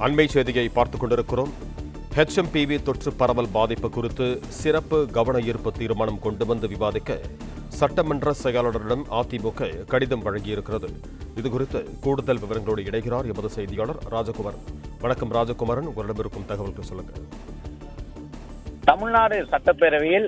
அண்மை செய்தியை பார்த்துக் கொண்டிருக்கிறோம். HMPV தொற்று பரவல் பாதிப்பு குறித்து சிறப்பு கவன ஈர்ப்பு தீர்மானம் கொண்டு வந்து விவாதிக்க சட்டமன்ற செயலாளரிடம் அதிமுக கடிதம் வழங்கியிருக்கிறது. இதுகுறித்து கூடுதல் விவரங்களோடு இணைகிறார் எமது செய்தியாளர் ராஜகுமாரன். வணக்கம் ராஜகுமாரன், உங்களிடம் இருக்கும் தகவல்கள் சொல்லுங்கள். தமிழ்நாடு சட்டப்பேரவையில்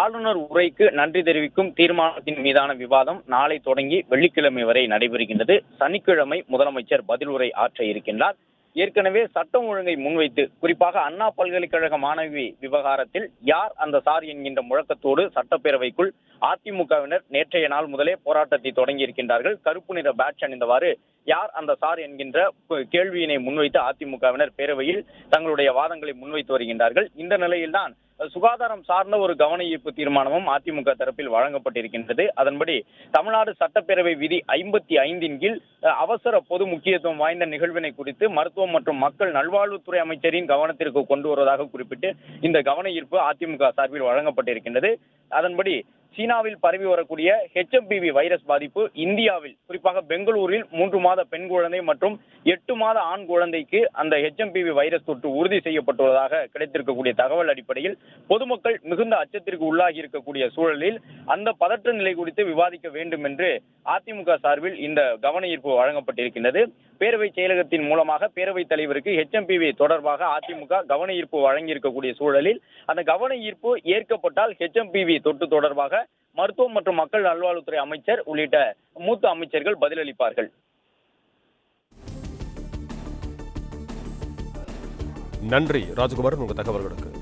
ஆளுநர் உரைக்கு நன்றி தெரிவிக்கும் தீர்மானத்தின் மீதான விவாதம் நாளை தொடங்கி வெள்ளிக்கிழமை வரை நடைபெறுகின்றது. சனிக்கிழமை முதலமைச்சர் பதில் உரை ஆற்ற இருக்கின்றார். ஏற்கனவே சட்டம் ஒழுங்கை முன்வைத்து குறிப்பாக அண்ணா பல்கலைக்கழக மாணவி விவகாரத்தில் யார் அந்த சார் என்கின்ற முழக்கத்தோடு சட்டப்பேரவைக்குள் அதிமுகவினர் நேற்றைய நாள் முதலே போராட்டத்தை தொடங்கி இருக்கின்றார்கள். கருப்பு நிற பேட்ச் அணிந்தவாறு யார் அந்த சார் என்கின்ற கேள்வியினை முன்வைத்து அதிமுகவினர் பேரவையில் தங்களுடைய வாதங்களை முன்வைத்து வருகின்றார்கள். இந்த நிலையில்தான் சுகாதாரம் சார்ந்த ஒரு கவன ஈர்ப்பு தீர்மானமும் அதிமுக தரப்பில் வழங்கப்பட்டிருக்கின்றது. அதன்படி தமிழ்நாடு சட்டப்பேரவை விதி 55 கீழ் அவசர பொது முக்கியத்துவம் வாய்ந்த நிகழ்வினை குறித்து மருத்துவம் மற்றும் மக்கள் நல்வாழ்வுத்துறை அமைச்சரின் கவனத்திற்கு கொண்டு வருவதாக குறிப்பிட்டு இந்த கவன ஈர்ப்பு அதிமுக சார்பில் வழங்கப்பட்டிருக்கின்றது. அதன்படி சீனாவில் பரவி வரக்கூடிய HMPV வைரஸ் பாதிப்பு இந்தியாவில் குறிப்பாக பெங்களூரில் 3 மாத பெண் குழந்தை மற்றும் 8 மாத ஆண் குழந்தைக்கு அந்த HMPV வைரஸ் தொற்று உறுதி செய்யப்பட்டுள்ளதாக கிடைத்திருக்கக்கூடிய தகவல் அடிப்படையில் பொதுமக்கள் மிகுந்த அச்சத்திற்கு உள்ளாகி இருக்கக்கூடிய சூழலில் அந்த பதற்ற நிலை குறித்து விவாதிக்க வேண்டும் என்று அதிமுக சார்பில் இந்த கவன ஈர்ப்பு வழங்கப்பட்டிருக்கின்றது. பேரவை செயலகத்தின் மூலமாக பேரவைத் தலைவருக்கு HMPV தொடர்பாக அதிமுக கவன ஈர்ப்பு வழங்கியிருக்கக்கூடிய சூழலில் அந்த கவன ஈர்ப்பு ஏற்கப்பட்டால் HMPV தொற்று தொடர்பாக மருத்துவம் மற்றும் மக்கள் நல்வாழ்வுத்துறை அமைச்சர் உள்ளிட்ட மூத்த அமைச்சர்கள் பதிலளிப்பார்கள். நன்றி ராஜகுமாரன், உங்கள் தகவல்களுக்கு.